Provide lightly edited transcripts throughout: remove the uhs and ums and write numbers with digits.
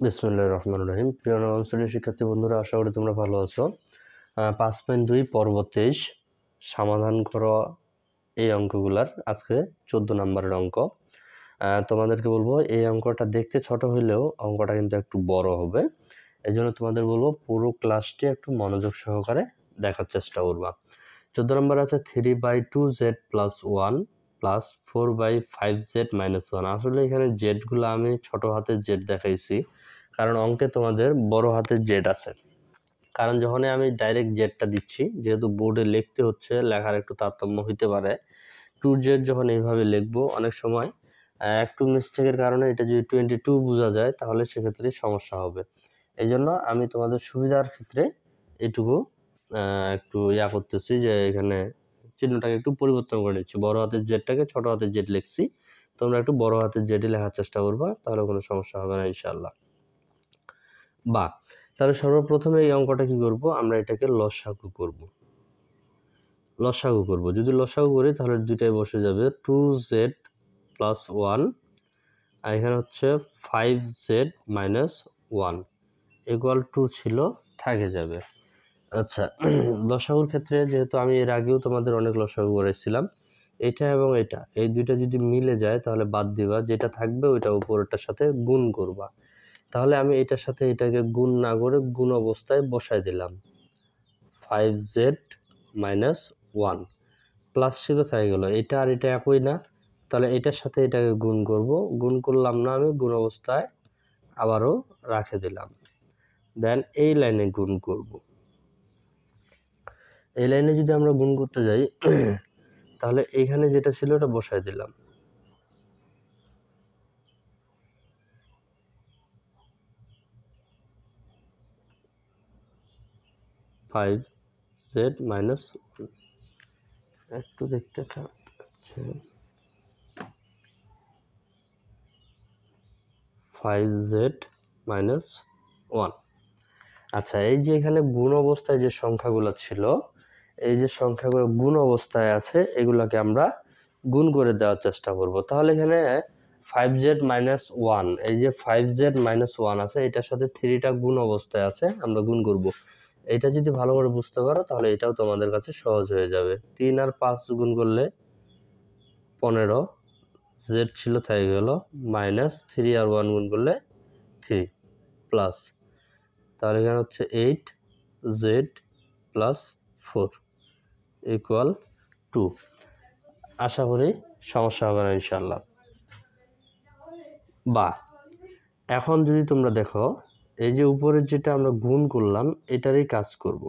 বিসমিল্লাহির রহমানির রহিম। প্রিয় নবম শ্রেণীর শিক্ষার্থী বন্ধুরা, আশা করি তোমরা ভালো আছো। 5.2 পর্ব 23 সমাধান করো এই অঙ্কগুলার আজকে 14 নম্বরের অঙ্ক। তোমাদেরকে বলবো এই অঙ্কটা দেখতে ছোট হইলেও অঙ্কটা কিন্তু একটু বড় হবে। এই জন্য তোমাদের বলবো পুরো ক্লাসটি একটু মনোযোগ সহকারে দেখার চেষ্টা করবা। 14 নম্বর আছে 3/2z + 1 + 4/5z - 1। আসলে এখানে জেডগুলো আমি ছোট হাতের জেড দেখাইছি, কারণ অঙ্কে তোমাদের বড় হাতের জেড আছে। কারণ যখনই আমি ডাইরেক্ট জেডটা দিচ্ছি, যেহেতু বোর্ডে লিখতে হচ্ছে, লেখার একটু তারতম্য হইতে পারে। 2z যখন এইভাবে লিখবো, অনেক সময় একটু মিস্টেকের কারণে এটা যদি 22 বোঝা যায়, তাহলে সেক্ষেত্রে সমস্যা হবে। এই জন্য আমি তোমাদের সুবিধার ক্ষেত্রে এটুকু একটু করতেছি যে এখানে চিহ্নটাকে একটু পরিবর্তন করে নিচ্ছি। বড় হাতের জেডটাকে ছোট হাতের জেড লিখছি। তোমরা একটু বড় হাতের জেডই লেখার চেষ্টা করবা, তাহলে কোনো সমস্যা হবে না ইনশাআল্লাহ। তাহলে সর্বপ্রথমে এই অঙ্কটা কি করব, আমরা এটাকে লসাগু করব। যদি লসাগু করি তাহলে দুইটাই বসে যাবে, 2z + 1 আর এখানে হচ্ছে 5z - 1 = 2 ছিল, থাকে যাবে। আচ্ছা, লসাগুর ক্ষেত্রে যেহেতু আমি এর আগেও তোমাদের অনেক লসাগু করেছিলাম, এটা এবং এটা এই দুইটা যদি মিলে যায় তাহলে বাদ দিবা, যেটা থাকবে ওইটা উপরেরটার সাথে গুণ করবা। তাহলে আমি এটার সাথে এটাকে গুণ না করে গুণ অবস্থায় বসাই দিলাম, 5z - 1 প্লাস ছিল থেকে গেল। এটা আর এটা একই না, তাহলে এটার সাথে এটাকে গুণ করব। গুণ করলাম না, আমি গুণ অবস্থায় আবারও রাখে দিলাম। দেন এই লাইনে গুণ করব। এই লাইনে যদি আমরা গুণ করতে যাই তাহলে এইখানে যেটা ছিল ওটা বসাই দিলাম, 5z - একটু দেখতে খারাপ লাগছে, 5z - 1। আচ্ছা, এই যে এখানে গুণ অবস্থায় যে সংখ্যাগুলো ছিল, এই যে সংখ্যাগুলো গুণ অবস্থায় আছে, এগুলোকে আমরা গুণ করে দেওয়ার চেষ্টা করব। তাহলে এখানে 5z - 1, এই যে 5z - 1 আছে, এটার সাথে 3টা গুণ অবস্থায় আছে, আমরা গুণ করব। এটা যদি ভালো করে বুঝতে পারো তাহলে এটাও তোমাদের কাছে সহজ হয়ে যাবে। 3 আর 5 গুণ করলে 15, z ছিল থেকে গেল, -3 আর 1 গুণ করলে 3 প্লাস, তাহলে এখানে হচ্ছে 8z + 4 = 2। আশা করি সমস্যা হবে না ইনশাআল্লাহ। এখন যদি তোমরা দেখো, এই যে উপরের যেটা আমরা গুণ করলাম এটারই কাজ করব।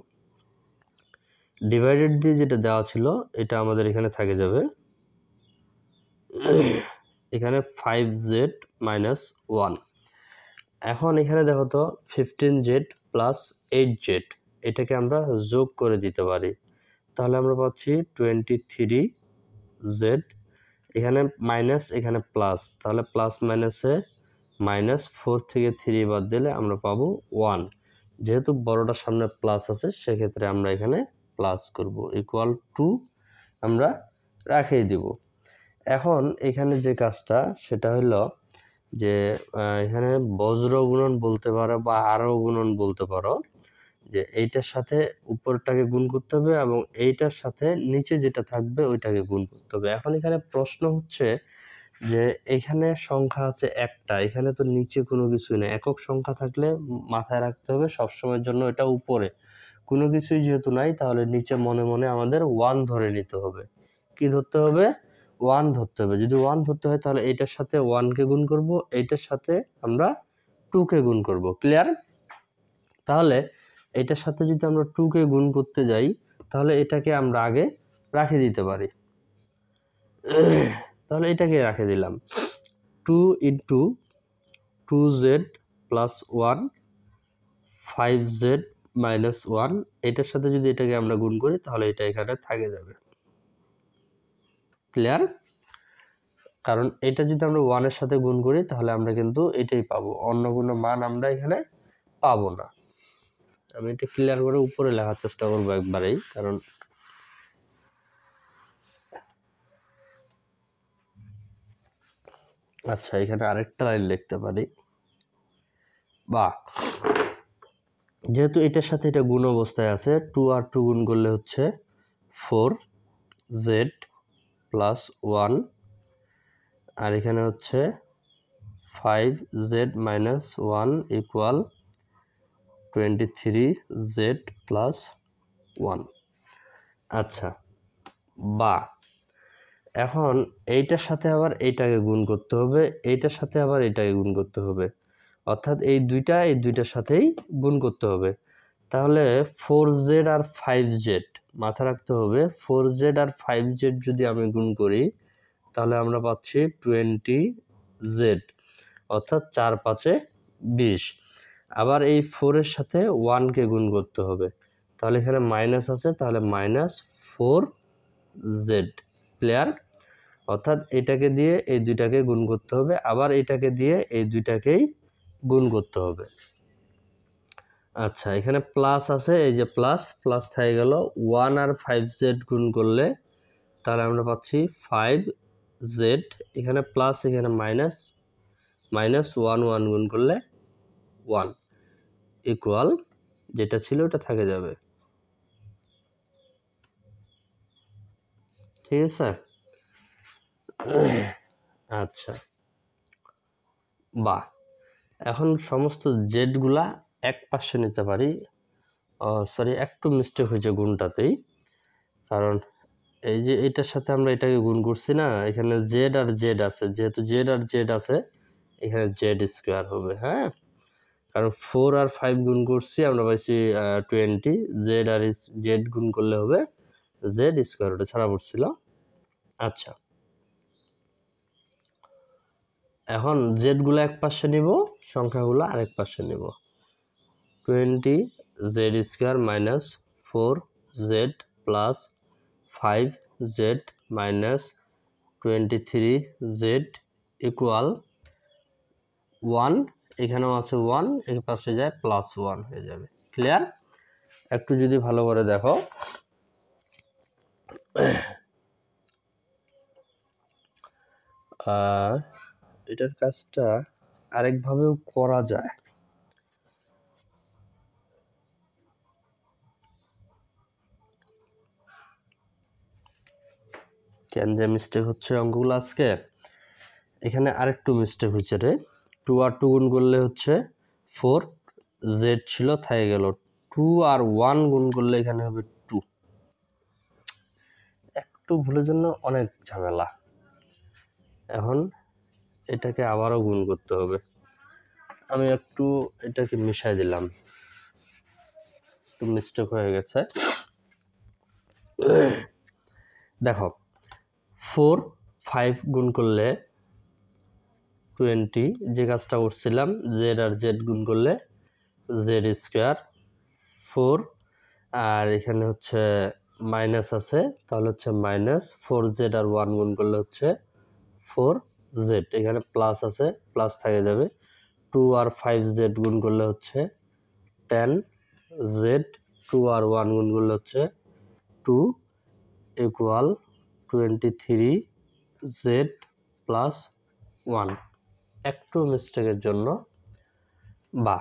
ডিভাইডেড দিয়ে যেটা দেওয়া ছিল এটা আমাদের এখানে থেকে যাবে, এখানে 5z - 1। এখন এখানে দেখো তো 15z + 8z, এটাকে আমরা যোগ করে দিতে পারি। তাহলে আমরা পাচ্ছি 23z, এখানে মাইনাস এখানে প্লাস, তাহলে প্লাস মাইনাসে -4 থেকে 3 বাদ দিলে আমরা পাবো 1। যেহেতু বড়টার সামনে প্লাস আছে, সেক্ষেত্রে আমরা এখানে প্লাস করব, = আমরা রাখিয়ে দিব। এখন এখানে যে কাজটা সেটা হলো যে এখানে বজ্র গুণন বলতে পারো বা আরো গুণন বলতে পারো, যে এইটার সাথে উপরটাকে গুণ করতে হবে এবং এইটার সাথে নিচে যেটা থাকবে ওইটাকে গুণ করতে হবে। এখন এখানে প্রশ্ন হচ্ছে যে এখানে সংখ্যা আছে একটা, এখানে তো নিচে কোনো কিছুই নেই। একক সংখ্যা থাকলে মাথায় রাখতে হবে সবসময়ের জন্য এটা উপরে, কোনো কিছুই যেহেতু নাই তাহলে নিচে মনে মনে আমাদের 1 ধরে নিতে হবে। কি ধরতে হবে? 1 ধরতে হবে। যদি 1 ধরতে হয় তাহলে এইটার সাথে 1 কে গুণ করব, এইটার সাথে আমরা 2 কে গুণ করব। ক্লিয়ার? তাহলে এটার সাথে যদি আমরা 2 কে গুণ করতে যাই তাহলে এটাকে আমরা আগে রাখে দিতে পারি। তাহলে এটাকে রাখে দিলাম, 2 × 2z + 1 5z - 1, এটার সাথে যদি এটাকে আমরা গুণ করি তাহলে এটা এখানে থেকে যাবে। ক্লিয়ার? কারণ এটা যদি আমরা 1 এর সাথে গুণ করি তাহলে আমরা কিন্তু এটাই পাবো, অন্য কোনো মান আমরা এখানে পাবো না। আমি এটা ক্লিয়ার করে উপরে লেখার চেষ্টা করবো একবারেই, কারণ আচ্ছা এখানে আরেকটা লাইন লিখতে পারি, বা যেহেতু এটার সাথে এটা গুণ অবস্থায় আছে 2 আর 2 গুণ করলে হচ্ছে 4z প্লাস 1 আর এখানে হচ্ছে 5z minus 1 equal 23z plus 1। আচ্ছা, বা এখন এইটার সাথে আবার এইটাকে গুণ করতে হবে, এইটার সাথে আবার এইটাকে গুণ করতে হবে, অর্থাৎ এই দুইটার সাথেই গুণ করতে হবে। তাহলে 4z আর 5z মাথা রাখতে হবে, 4z আর 5z যদি আমি গুণ করি তাহলে আমরা পাচ্ছি 20z, অর্থাৎ 4 5 20। আবার এই 4 এর সাথে 1কে গুণ করতে হবে, তাহলে এখানে মাইনাস আছে, তাহলে -4z। ক্লিয়ার? অর্থাৎ এটাকে দিয়ে এই দুইটাকে গুণ করতে হবে, আবার এটাকে দিয়ে এই দুইটাকেই গুণ করতে হবে। আচ্ছা, এখানে প্লাস আছে, এই যে প্লাস প্লাস থেকে গেল, 1 আর 5z গুণ করলে তাহলে আমরা পাচ্ছি 5z, এখানে প্লাস এখানে মাইনাস, মাইনাস 1 1 গুণ করলে 1 ইকুয়াল যেটা ছিল ওটা থেকে যাবে। ঠিক আছে? আচ্ছা, বা এখন সমস্ত জেডগুলা এক পাশে নিতে পারি। সরি, একটু মিস্টেক হয়েছে গুণটাতেই, কারণ এই যে এটার সাথে আমরা এটাকে গুণ করছি না, এখানে জেড আর জেড আছে, যেহেতু জেড আর জেড আছে এখানে জেড স্কোয়ার হবে। হ্যাঁ, কারণ 4 আর 5 গুণ করছি আমরা পাইছি 20, জেড আর জেড গুণ করলে হবে জেড স্কোয়ার, ওটা ছাড়া পড়ছিল। আচ্ছা, এখন জেডগুলো এক পাশে নিব, সংখ্যাগুলো আরেক পাশে নিব। 20z square minus 4z plus 5z minus 23z equal 1, এখানেও আছে 1, এর পাশে যায় প্লাস 1 হয়ে যাবে। ক্লিয়ার? একটু যদি ভালো করে দেখো, এটার কাজটা আরেকভাবেও করা যায়। কেন যে মিস্টেক হচ্ছে অঙ্কগুলো আজকে, এখানে আরেকটু মিস্টেক হয়েছে রে। 2 আর 2 গুণ করলে হচ্ছে 4z ছিল থেকে গেল, 2 আর 1 গুণ করলে এখানে হবে 2। একটু ভুলের জন্য অনেক ঝামেলা। এখন এটাকে আবারও গুণ করতে হবে, আমি একটু এটাকে মিশাই দিলাম, একটু মিস্টেক হয়ে গেছে। দেখো, 4 5 গুণ করলে 20, যে কাজটা করছিলাম, জেড আর জেড গুণ করলে জেড স্কোয়ার 4, আর এখানে হচ্ছে মাইনাস আছে, তাহলে হচ্ছে মাইনাস 4z আর 1 গুণ করলে হচ্ছে 4z, এখানে প্লাস আছে, প্লাস থেকে যাবে। 2 আর 5z গুণ করলে হচ্ছে 10z, 2 আর 1 গুণ করলে হচ্ছে 2 ইকুয়াল 23z প্লাস 1। একটু মিস্টেকের জন্য বা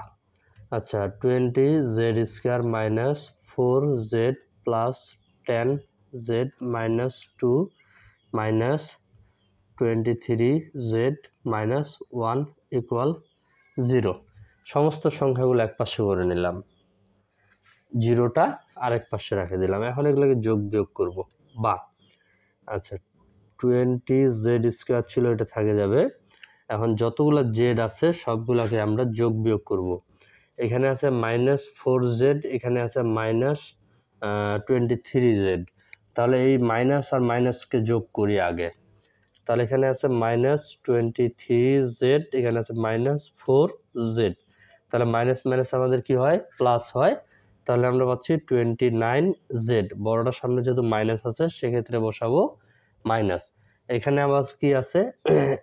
আচ্ছা, 20z square minus 4z plus 10z minus 2 minus 23z minus 1 equal 0। সমস্ত সংখ্যাগুলো এক পাশে করে নিলাম, জিরোটা আরেক পাশে রেখে দিলাম। এখন এগুলোকে যোগ বিয়োগ করব। বা আচ্ছা, 20z স্কোয়ার ছিল, এটা থেকে যাবে। এখন যতগুলো জেড আছে সবগুলোকে আমরা যোগ বিয়োগ করব। এখানে আছে -4z, এখানে আছে -23z, তাহলে এই মাইনাস আর মাইনাসকে যোগ করি আগে। তাহলে এখানে আছে -23z, এখানে আছে -4z, তাহলে মাইনাস মাইনাস আমাদের কি হয়? প্লাস হয়। তাহলে আমরা পাচ্ছি 29z, বড়টার সামনে যেহেতু মাইনাস আছে সেক্ষেত্রে বসাবো মাইনাস। এখানে আবার কি আছে?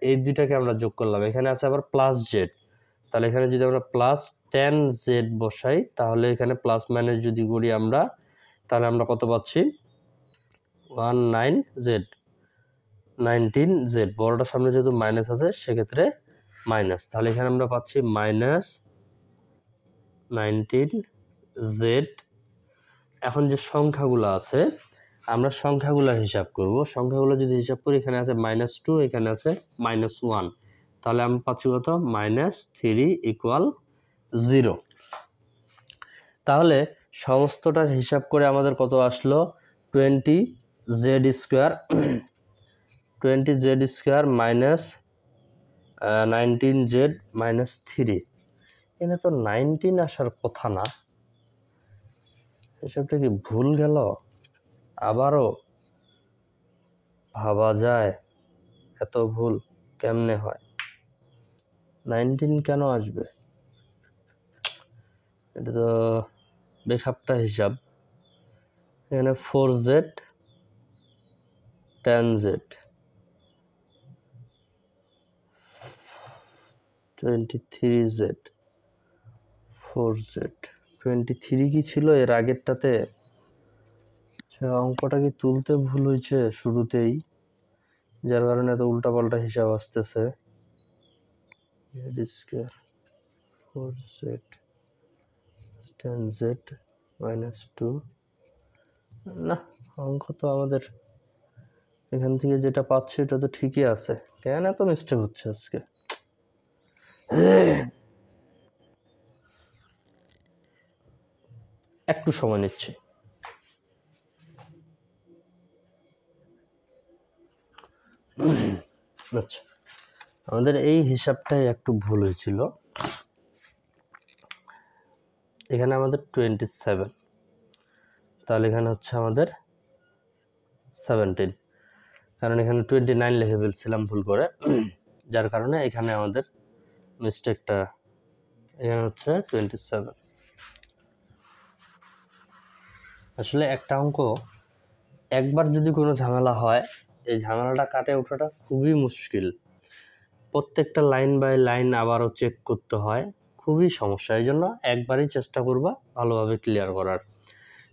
এই দুইটাকে আমরা যোগ করলাম, এখানে আছে আবার প্লাস জেড, তাহলে এখানে যদি আমরা প্লাস 10z বসাই তাহলে এখানে প্লাস মাইনাস যদি করি আমরা, তাহলে আমরা কত পাচ্ছি? 19z, বড়টার সামনে যেহেতু মাইনাস আছে সেক্ষেত্রে মাইনাস, তাহলে এখানে আমরা পাচ্ছি 19z। এখন যে সংখ্যাগুলো আছে আমরা সংখ্যাগুলো হিসাব করব। সংখ্যাগুলো যদি হিসাব করি, এখানে আছে -2, এখানে আছে -1, তাহলে আমরা পাচ্ছি কত? -3 = 0। তাহলে সমস্তটার হিসাব করে আমাদের কত আসলো? 20z² 20z² -19z -3। এখানে তো 19 আসার কথা না, এসবটা কি ভুল গেল? আবারও ভাবা যায় এত ভুল কেমনে হয়? 19 কেন আসবে? এটা তো বেখাপ্পা হিসাব। এখানে 4z 10z 23z 4z 23 কি ছিল এর আগেরটাতে? আচ্ছা, অঙ্কটা কি তুলতে ভুল হয়েছে শুরুতেই, যার কারণে এত উল্টাপাল্টা হিসাব আসতেছে। z² 4z 10z -2। না, অঙ্ক তো আমাদের এখান থেকে যেটা পাচ্ছি এটা তো ঠিকই আছে, কেন এত মিস্টেক হচ্ছে আজকে? একটু সময় নিচ্ছি। আচ্ছা, আমাদের এই হিসাবটাই একটু ভুল হয়েছিল। এখানে আমাদের 27, তাহলে এখানে হচ্ছে আমাদের 17, কারণ এখানে 29 লিখে ফেলছিলাম ভুল করে, যার কারণে এখানে আমাদের মিস্টেকটা। এখানে হচ্ছে 27। আসলে একটা অঙ্ক একবার যদি কোনো ঝামেলা হয়, এই ঝামেলাটা কাটে ওঠাটা খুবই মুশকিল। প্রত্যেকটা লাইন বাই লাইন আবারও চেক করতে হয়, খুবই সমস্যা। এই জন্য একবারই চেষ্টা করবা ভালোভাবে ক্লিয়ার করার।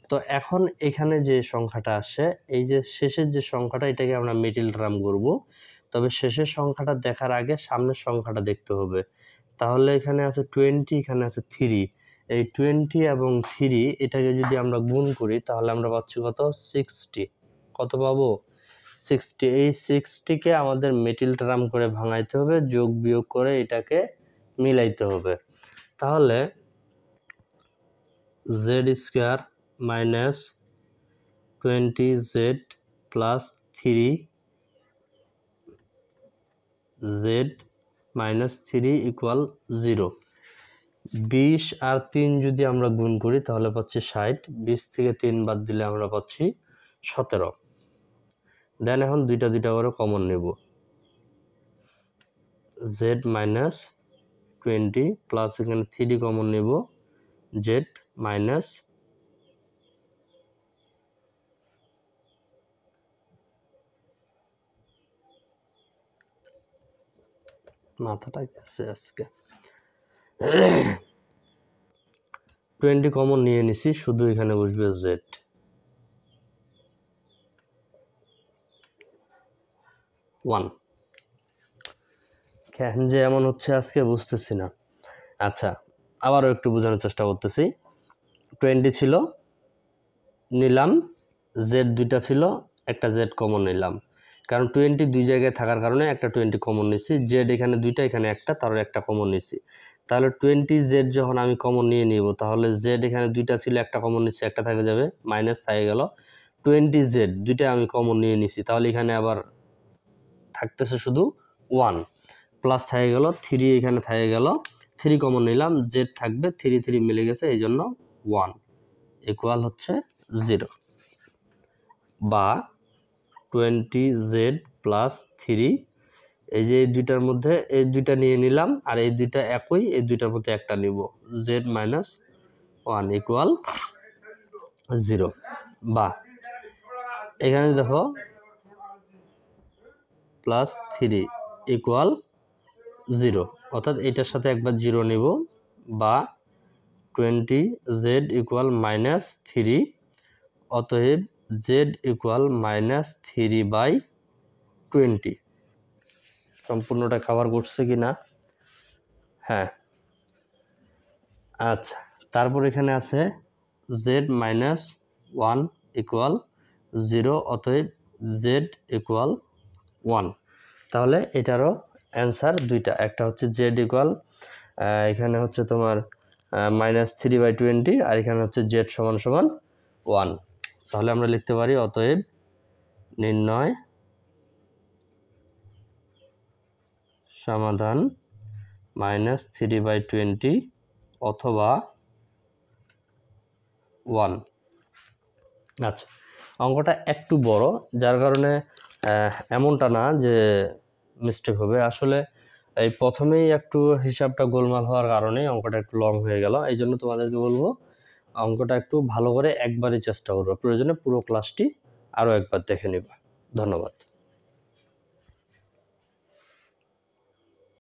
তো এখন এখানে যে সংখ্যাটা আসে, এই যে শেষের যে সংখ্যাটা, এটাকে আমরা মিডল টার্ম করব। তবে শেষের সংখ্যাটা দেখার আগে সামনের সংখ্যাটা দেখতে হবে। তাহলে এখানে আছে 20, এখানে আছে 3। এই 20 এবং 3 এটাকে যদি আমরা গুণ করি তাহলে আমরা পাচ্ছি কত? 60। কত পাবো? 60। এই 60কে আমাদের মিডল টার্ম করে ভাঙাইতে হবে, যোগ বিয়োগ করে এটাকে মিলাইতে হবে। তাহলে z² -20z + 3z -3 = 0। 20 আর 3 যদি আমরা গুণ করি তাহলে পাচ্ছি 60। 20 থেকে 3 বাদ দিলে আমরা পাচ্ছি 17। দেন এখন দুইটা করে কমন নেব। z -20 প্লাস এখানে 3 কমন নেব, z মাইনাস মাথাটা গেছে আজকে। 20 কমন নিয়ে নিছি, শুধু এখানে বসবে z। 1 কেন যে এমন হচ্ছে আজকে বুঝতেছি না। আচ্ছা, আবারও একটু বোঝানোর চেষ্টা করতেছি। 20 ছিল, নিলাম, z দুইটা ছিল, একটা z কমন নিলাম, কারণ 20 দুই জায়গায় থাকার কারণে একটা 20 কমন নিছি। z এখানে দুইটা, এখানে একটা, তার একটা কমন নিছি। তাহলে 20z যখন আমি কমন নিয়ে নিব, তাহলে z এখানে দুইটা ছিল, একটা কমন নিচ্ছি, একটা থেকে যাবে, মাইনাস থেকে গেল। 20z দুইটা আমি কমন নিয়ে নিছি, তাহলে এখানে আবার থাকতেছে শুধু 1, প্লাস থেকে গেল 3, এখানে থেকে গেল 3 কমন নিলাম, z থাকবে, 3 3 মিলে গেছে, এই জন্য 1 ইকুয়াল হচ্ছে 0। বা 20z + 3, এই যে এই দুইটার মধ্যে এই দুইটা নিয়ে নিলাম, আর এই দুইটা একই, এই দুইটার মধ্যে একটা নিব, z - 1 ইকুয়াল 0। বা এখানে দেখো +3 ইকুয়াল 0, অর্থাৎ এটার সাথে একবার 0 নিব। বা 20z ইকুয়াল -3, অতএব z ইকুয়াল -3/20। সম্পূর্ণটা কভার করছে কি না? হ্যাঁ। আচ্ছা, তারপর এখানে আছে জেড মাইনাস 1 ইকুয়াল 0, অতএব জেড ইকুয়াল 1। তাহলে এটারও অ্যান্সার দুইটা, একটা হচ্ছে জেড ইকুয়াল এখানে হচ্ছে তোমার -3/20 আর এখানে হচ্ছে জেড সমান সমান 1। তাহলে আমরা লিখতে পারি অতএব নির্ণয় সমাধান -3/20 অথবা 1। আচ্ছা, অঙ্কটা একটু বড়, যার কারণে এমনটা না যে মিস্টেক হবে। আসলে এই প্রথমেই একটু হিসাবটা গোলমাল হওয়ার কারণে অঙ্কটা একটু লং হয়ে গেল। এই জন্য তোমাদেরকে বলবো অঙ্কটা একটু ভালো করে একবারই চেষ্টা করবে, প্রয়োজনে পুরো ক্লাসটি আরও একবার দেখে নিবা। ধন্যবাদ।